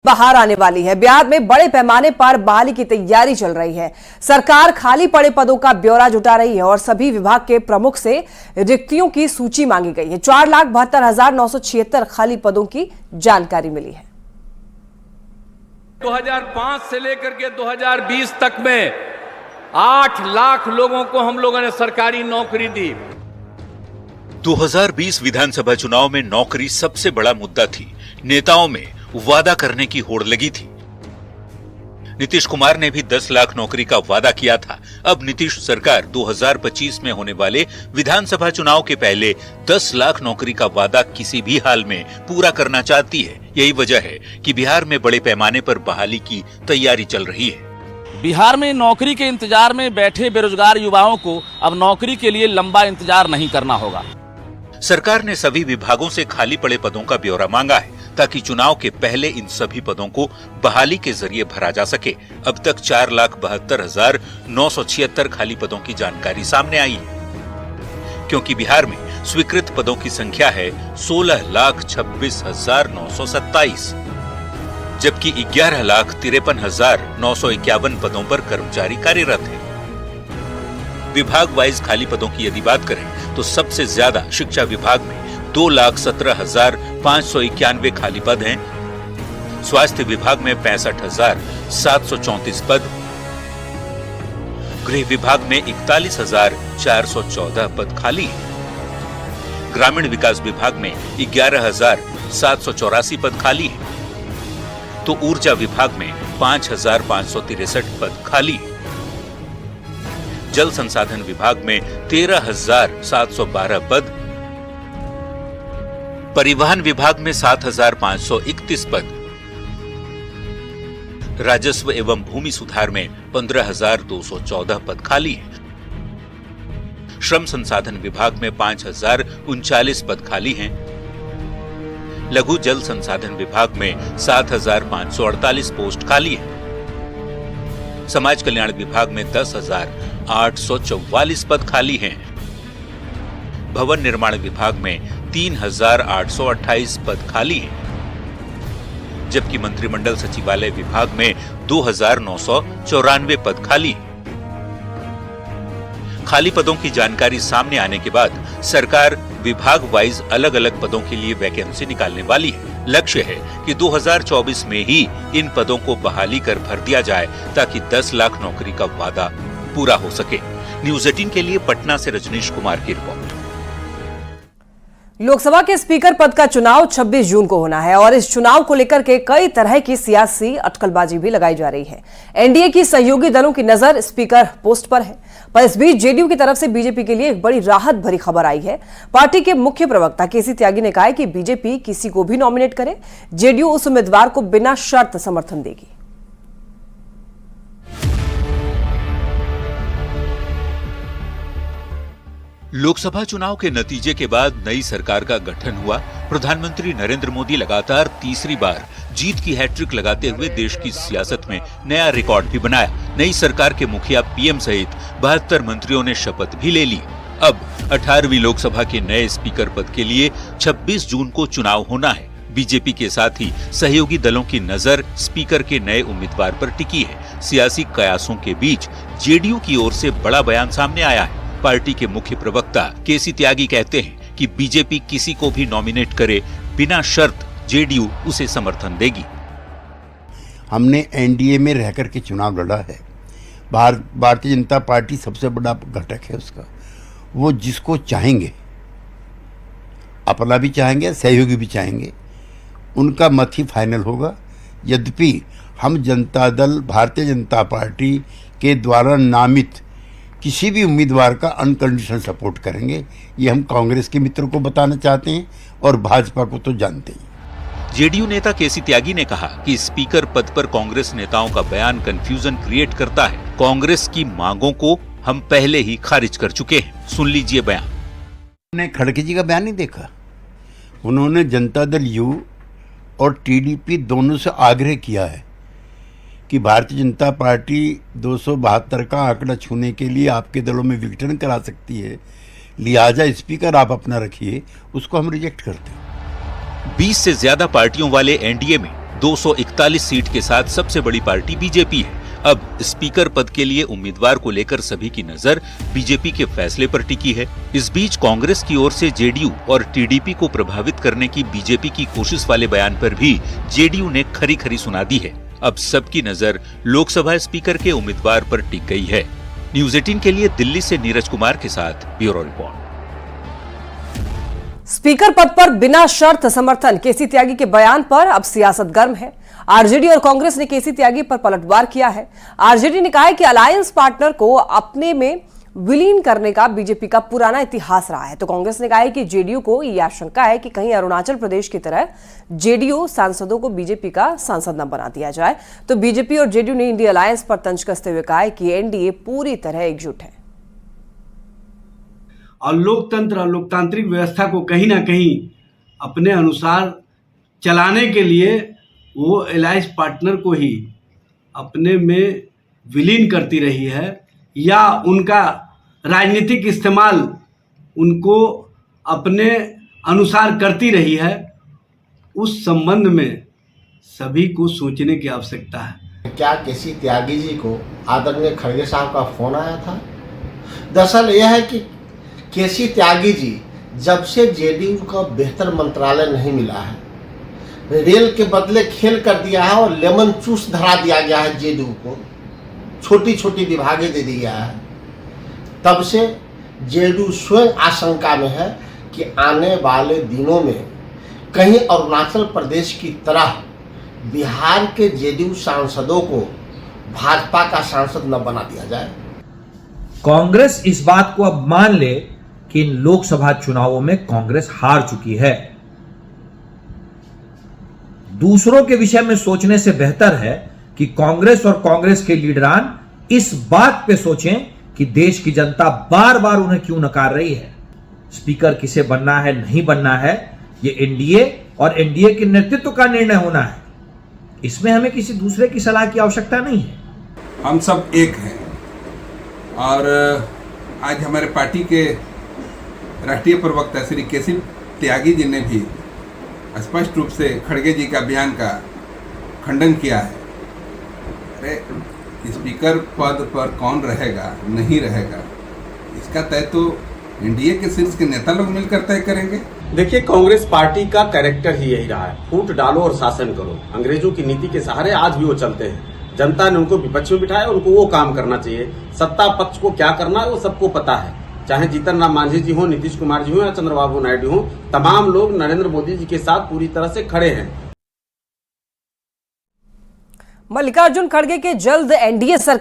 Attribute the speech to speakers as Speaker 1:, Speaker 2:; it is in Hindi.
Speaker 1: बाहर आने वाली है। बिहार में बड़े पैमाने पर बहाली की तैयारी चल रही है। सरकार खाली पड़े पदों का ब्यौरा जुटा रही है और सभी विभाग के प्रमुख से रिक्तियों की सूची मांगी गई है। 4,72,976 खाली पदों की जानकारी मिली है।
Speaker 2: 2005 से लेकर के 2020 तक में 8 लाख लोगों को हम लोगों ने सरकारी नौकरी दी।
Speaker 3: 2020 विधानसभा चुनाव में नौकरी सबसे बड़ा मुद्दा थी। नेताओं में वादा करने की होड़ लगी थी। नीतीश कुमार ने भी 10 लाख नौकरी का वादा किया था। अब नीतीश सरकार 2025 में होने वाले विधानसभा चुनाव के पहले 10 लाख नौकरी का वादा किसी भी हाल में पूरा करना चाहती है। यही वजह है कि बिहार में बड़े पैमाने पर बहाली की तैयारी चल रही है।
Speaker 4: बिहार में नौकरी के इंतजार में बैठे बेरोजगार युवाओं को अब नौकरी के लिए लंबा इंतजार नहीं करना होगा।
Speaker 3: सरकार ने सभी विभागों से खाली पड़े पदों का ब्यौरा मांगा है ताकि चुनाव के पहले इन सभी पदों को बहाली के जरिए भरा जा सके। अब तक 4,72,976 खाली पदों की जानकारी सामने आई है, क्योंकि बिहार में स्वीकृत पदों की संख्या है 16,26,927, जबकि 11,53,951 पदों पर कर्मचारी कार्यरत है। विभाग वाइज खाली पदों की यदि बात करें तो सबसे ज्यादा शिक्षा विभाग में 2,17,591 खाली पद हैं। स्वास्थ्य विभाग में 65,734 पद, गृह विभाग में 41,414 पद खाली हैं। ग्रामीण विकास विभाग में 11,784 पद खाली हैं, तो ऊर्जा विभाग में 5,563 पद खाली हैं। जल संसाधन विभाग में 13,712 पद, परिवहन विभाग में 7,531 पद, राजस्व एवं भूमि सुधार में 15,214 पद खाली है। श्रम संसाधन विभाग में 5,039 पद खाली हैं। लघु जल संसाधन विभाग में 7,548 पोस्ट खाली है। समाज कल्याण विभाग में 10,844 पद खाली हैं। भवन निर्माण विभाग में 3,828 पद खाली हैं, जबकि मंत्रिमंडल सचिवालय विभाग में 2,994 पद खाली हैं। खाली पदों की जानकारी सामने आने के बाद सरकार विभाग वाइज अलग अलग पदों के लिए वैकेंसी निकालने वाली है। लक्ष्य है कि 2024 में ही इन पदों को बहाली कर भर दिया जाए ताकि 10 लाख नौकरी का वादा पूरा हो सके। न्यूज़ 18 के लिए पटना से रजनीश कुमार की रिपोर्ट।
Speaker 1: लोकसभा के स्पीकर पद का चुनाव 26 जून को होना है और इस चुनाव को लेकर के कई तरह की सियासी अटकलबाजी भी लगाई जा रही है। एनडीए की सहयोगी दलों की नजर स्पीकर पोस्ट पर है, पर इस बीच जेडीयू की तरफ से बीजेपी के लिए एक बड़ी राहत भरी खबर आई है। पार्टी के मुख्य प्रवक्ता केसी त्यागी ने कहा है कि बीजेपी किसी को भी नॉमिनेट करे, जेडीयू उस उम्मीदवार को बिना शर्त समर्थन देगी।
Speaker 3: लोकसभा चुनाव के नतीजे के बाद नई सरकार का गठन हुआ। प्रधानमंत्री नरेंद्र मोदी लगातार तीसरी बार जीत की हैट्रिक लगाते हुए देश की सियासत में नया रिकॉर्ड भी बनाया। नई सरकार के मुखिया पीएम सहित 72 मंत्रियों ने शपथ भी ले ली। अब 18वीं लोकसभा के नए स्पीकर पद के लिए 26 जून को चुनाव होना है। बीजेपी के साथ ही सहयोगी दलों की नजर स्पीकर के नए उम्मीदवार पर टिकी है। सियासी कयासों के बीच जेडीयू की ओर से बड़ा बयान सामने आया है। पार्टी के मुख्य प्रवक्ता केसी त्यागी कहते हैं कि बीजेपी किसी को भी नॉमिनेट करे, बिना शर्त जेडीयू उसे समर्थन देगी।
Speaker 5: हमने एनडीए में रहकर के चुनाव लड़ा है। भारतीय जनता पार्टी सबसे बड़ा घटक है उसका। वो जिसको चाहेंगे, अपना भी चाहेंगे, सहयोगी भी चाहेंगे, उनका मत ही फाइनल होगा। यद्यपि हम जनता दल भारतीय जनता पार्टी के द्वारा नामित किसी भी उम्मीदवार का अनकंडीशनल सपोर्ट करेंगे। ये हम कांग्रेस के मित्रों को बताना चाहते हैं और भाजपा को तो जानते हैं।
Speaker 3: जेडीयू नेता केसी त्यागी ने कहा कि स्पीकर पद पर कांग्रेस नेताओं का बयान कंफ्यूजन क्रिएट करता है। कांग्रेस की मांगों को हम पहले ही खारिज कर चुके हैं। सुन लीजिए बयान।
Speaker 5: उन्होंने खड़गे जी का बयान नहीं देखा। उन्होंने जनता दल यू और टीडीपी दोनों से आग्रह किया है कि भारतीय जनता पार्टी 272 का आंकड़ा छूने के लिए आपके दलों में विघटन करा सकती है, लिहाजा स्पीकर आप अपना रखिए। उसको हम रिजेक्ट करते हैं।
Speaker 3: 20 से ज्यादा पार्टियों वाले एनडीए में 241 सीट के साथ सबसे बड़ी पार्टी बीजेपी है। अब स्पीकर पद के लिए उम्मीदवार को लेकर सभी की नजर बीजेपी के फैसले पर टिकी है। इस बीच कांग्रेस की ओर से जेडीयू और टीडीपी को प्रभावित करने की बीजेपी की कोशिश वाले बयान पर भी जेडीयू ने खरी खरी सुना दी है। अब सबकी नजर लोकसभा स्पीकर के उम्मीदवार पर टिक गई है। न्यूज 18 के लिए दिल्ली से नीरज कुमार के साथ ब्यूरो रिपोर्ट।
Speaker 1: स्पीकर पद पर बिना शर्त समर्थन केसी त्यागी के बयान पर अब सियासत गर्म है। आरजेडी और कांग्रेस ने केसी त्यागी पर पलटवार किया है। आरजेडी ने कहा है कि अलायंस पार्टनर को अपने में विलीन करने का बीजेपी का पुराना इतिहास रहा है, तो कांग्रेस ने कहा है कि जेडीयू को यह आशंका है कि कहीं अरुणाचल प्रदेश की तरह जेडीयू सांसदों को बीजेपी का सांसद न बना दिया जाए। तो बीजेपी और जेडीयू ने इंडिया अलायंस पर तंज कसते हुए कहा है कि एनडीए पूरी तरह एकजुट है
Speaker 6: और लोकतंत्र और लोकतांत्रिक व्यवस्था को कहीं ना कहीं अपने अनुसार चलाने के लिए वो अलायंस पार्टनर को ही अपने में विलीन करती रही है या उनका राजनीतिक इस्तेमाल उनको अपने अनुसार करती रही है। उस संबंध में सभी को सोचने की आवश्यकता है।
Speaker 7: क्या केसी त्यागी जी को आदरणीय खड़गे साहब का फोन आया था? दरअसल यह है कि केसी त्यागी जी जब से जेडीयू का बेहतर मंत्रालय नहीं मिला है, रेल के बदले खेल कर दिया है और लेमन जूस धरा दिया गया है जेडीयू को, छोटी छोटी विभागें दे दिया है, तब से जेडीयू स्वयं आशंका में है कि आने वाले दिनों में कहीं अरुणाचल प्रदेश की तरह बिहार के जेडीयू सांसदों को भाजपा का सांसद न बना दिया जाए।
Speaker 8: कांग्रेस इस बात को अब मान ले कि इन लोकसभा चुनावों में कांग्रेस हार चुकी है। दूसरों के विषय में सोचने से बेहतर है कि कांग्रेस और कांग्रेस के लीडरान इस बात पे सोचें कि देश की जनता बार बार उन्हें क्यों नकार रही है। स्पीकर किसे बनना है, नहीं बनना है, ये एनडीए और एनडीए के नेतृत्व का निर्णय होना है। इसमें हमें किसी दूसरे की सलाह की आवश्यकता नहीं है।
Speaker 9: हम सब एक हैं और आज हमारे पार्टी के राष्ट्रीय प्रवक्ता श्री केसी त्यागी जी ने भी स्पष्ट रूप से खड़गे जी का बयान का खंडन किया है। अरे स्पीकर पद पर कौन रहेगा, नहीं रहेगा, इसका तय तो एनडीए के शीर्ष के नेता लोग मिलकर तय करेंगे।
Speaker 10: देखिए, कांग्रेस पार्टी का कैरेक्टर ही यही रहा है, फूट डालो और शासन करो। अंग्रेजों की नीति के सहारे आज भी वो चलते हैं। जनता ने उनको विपक्ष में बिठाया, उनको वो काम करना चाहिए। सत्ता पक्ष को क्या करना है वो सबको पता है, चाहे जीतन राम मांझी जी हो, नीतीश कुमार जी हो या चंद्रबाबू नायडू हो, तमाम लोग नरेंद्र मोदी जी के साथ पूरी तरह से खड़े हैं।
Speaker 1: मल्लिकार्जुन खड़गे के जल्द एनडीए सरकार